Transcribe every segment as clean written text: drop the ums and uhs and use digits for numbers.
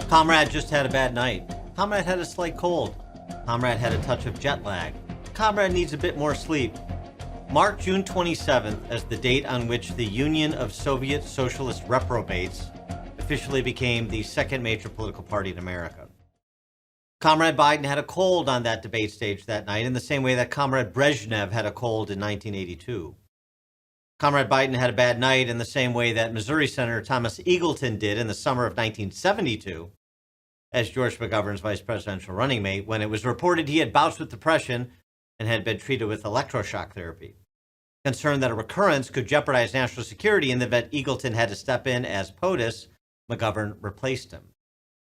Comrade just had a bad night. Comrade had a slight cold. Comrade had a touch of jet lag. Comrade needs a bit more sleep. Mark June 27th as the date on which the Union of Soviet Socialist Reprobates officially became the second major political party in America. Comrade Biden had a cold on that debate stage that night in the same way that Comrade Brezhnev had a cold in 1982. Comrade Biden had a bad night in the same way that Missouri Senator Thomas Eagleton did in the summer of 1972 as George McGovern's vice presidential running mate when it was reported he had bounced with depression and had been treated with electroshock therapy. Concerned that a recurrence could jeopardize national security in the event Eagleton had to step in as POTUS, McGovern replaced him.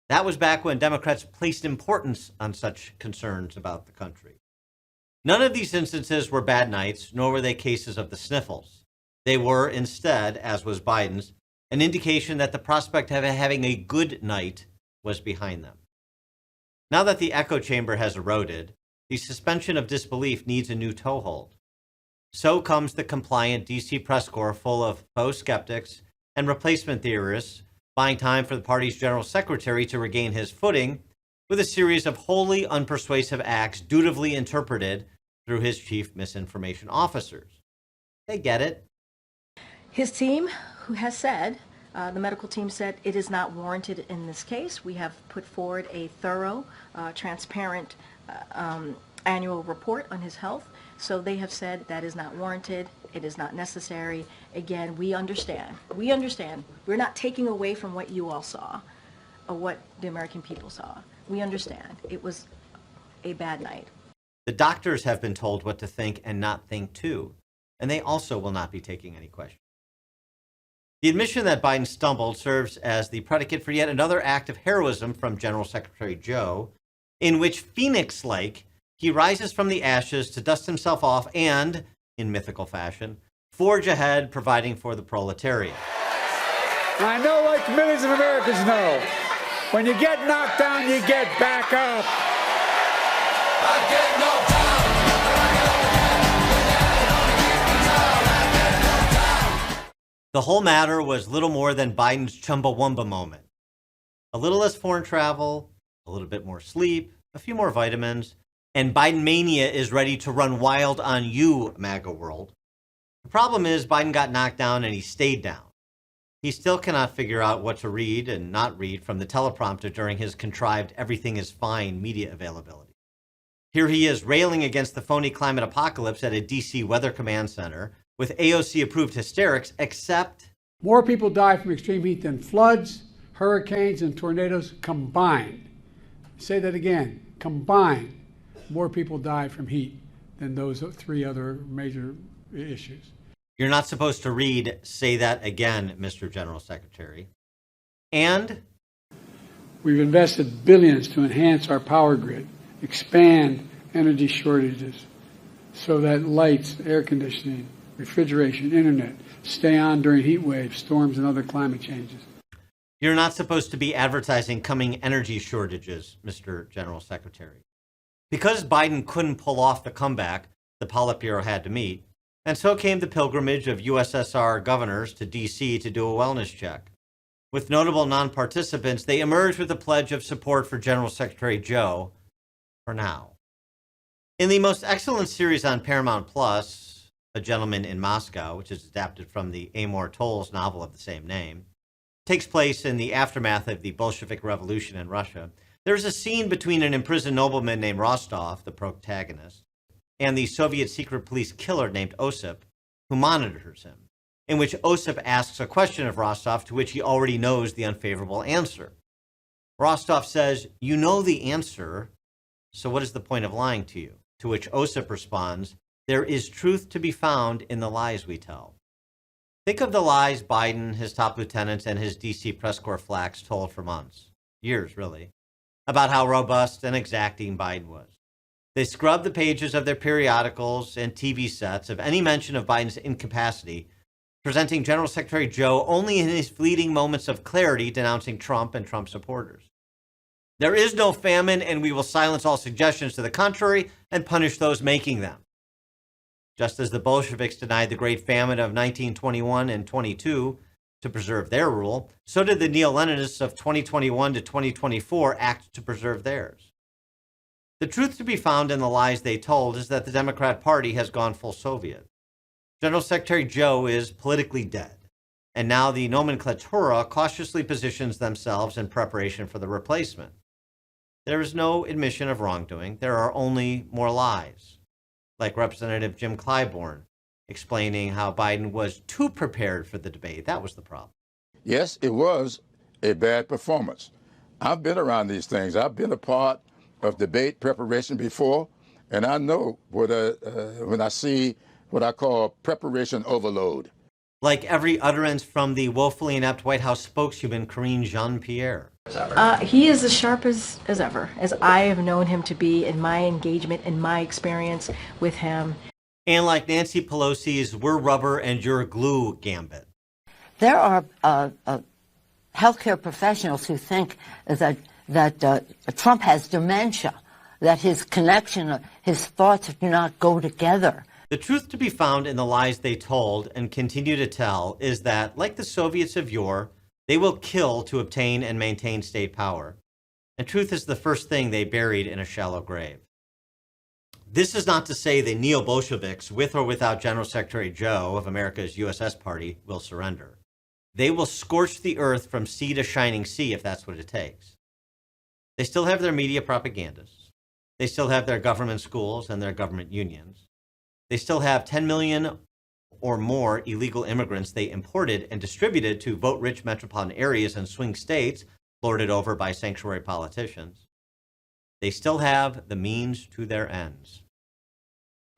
That was back when Democrats placed importance on such concerns about the country. None of these instances were bad nights, nor were they cases of the sniffles. They were, instead, as was Biden's, an indication that the prospect of having a good night was behind them. Now that the echo chamber has eroded, the suspension of disbelief needs a new toehold. So comes the compliant DC press corps full of faux skeptics and replacement theorists, buying time for the party's general secretary to regain his footing with a series of wholly unpersuasive acts dutifully interpreted through his chief misinformation officers. They get it. His team, who has said, the medical team said it is not warranted in this case. We have put forward a thorough, transparent annual report on his health. So they have said that is not warranted. It is not necessary. Again, we understand. We understand. We're not taking away from what you all saw or what the American people saw. We understand. It was a bad night. The doctors have been told what to think and not think too, and they also will not be taking any questions. The admission that Biden stumbled serves as the predicate for yet another act of heroism from General Secretary Joe, in which Phoenix-like he rises from the ashes to dust himself off and, in mythical fashion, forge ahead, providing for the proletariat. I know, like millions of Americans know, when you get knocked down, you get back up. I get knocked down. The whole matter was little more than Biden's Chumbawamba moment. A little less foreign travel, a little bit more sleep, a few more vitamins, and Biden mania is ready to run wild on you, MAGA world. The problem is Biden got knocked down and he stayed down. He still cannot figure out what to read and not read from the teleprompter during his contrived everything is fine media availability. Here he is railing against the phony climate apocalypse at a DC Weather Command Center with AOC-approved hysterics, except more people die from extreme heat than floods, hurricanes, and tornadoes combined. Say that again, combined. More people die from heat than those three other major issues. You're not supposed to read, say that again, Mr. General Secretary. And we've invested billions to enhance our power grid, expand energy shortages so that lights, air conditioning, refrigeration, internet stay on during heat waves, storms, and other climate changes. You're not supposed to be advertising coming energy shortages, Mr. General Secretary. Because Biden couldn't pull off the comeback the Politburo had to meet, and so came the pilgrimage of USSR governors to D.C. to do a wellness check. With notable non-participants, they emerged with a pledge of support for General Secretary Joe, for now. In the most excellent series on Paramount Plus, A Gentleman in Moscow, which is adapted from the Amor Towles novel of the same name, takes place in the aftermath of the Bolshevik Revolution in Russia. There is a scene between an imprisoned nobleman named Rostov, the protagonist, and the Soviet secret police killer named Osip, who monitors him, in which Osip asks a question of Rostov to which he already knows the unfavorable answer. Rostov says, "You know the answer, so what is the point of lying to you?" To which Osip responds, "There is truth to be found in the lies we tell." Think of the lies Biden, his top lieutenants, and his DC press corps flacks told for months, years really, about how robust and exacting Biden was. They scrubbed the pages of their periodicals and TV sets of any mention of Biden's incapacity, presenting General Secretary Joe only in his fleeting moments of clarity denouncing Trump and Trump supporters. There is no famine, and we will silence all suggestions to the contrary and punish those making them. Just as the Bolsheviks denied the Great Famine of 1921 and 22, to preserve their rule, so did the neo-Leninists of 2021 to 2024 act to preserve theirs. The truth to be found in the lies they told is that the Democrat Party has gone full Soviet. General Secretary Joe is politically dead, and now the nomenklatura cautiously positions themselves in preparation for the replacement. There is no admission of wrongdoing. There are only more lies, like Representative Jim Clyburn explaining how Biden was too prepared for the debate. That was the problem. Yes, it was a bad performance. I've been around these things. I've been a part of debate preparation before, and I know what when I see what I call preparation overload. Like every utterance from the woefully inept White House spokeshuman Karine Jean-Pierre. He is as sharp as ever, as I have known him to be in my engagement, in my experience with him. And like Nancy Pelosi's "we're rubber and you're glue" gambit. There are healthcare professionals who think that Trump has dementia, that his thoughts do not go together. The truth to be found in the lies they told and continue to tell is that, like the Soviets of yore, they will kill to obtain and maintain state power. And truth is the first thing they buried in a shallow grave. This is not to say the neo-Bolsheviks, with or without General Secretary Joe of America's USS Party, will surrender. They will scorch the earth from sea to shining sea if that's what it takes. They still have their media propagandists. They still have their government schools and their government unions. They still have 10 million or more illegal immigrants they imported and distributed to vote-rich metropolitan areas and swing states, lorded over by sanctuary politicians. They still have the means to their ends.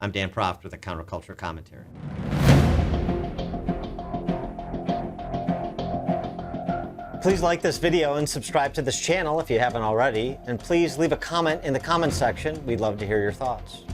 I'm Dan Proft with a counterculture commentary. Please like this video and subscribe to this channel if you haven't already. And please leave a comment in the comment section. We'd love to hear your thoughts.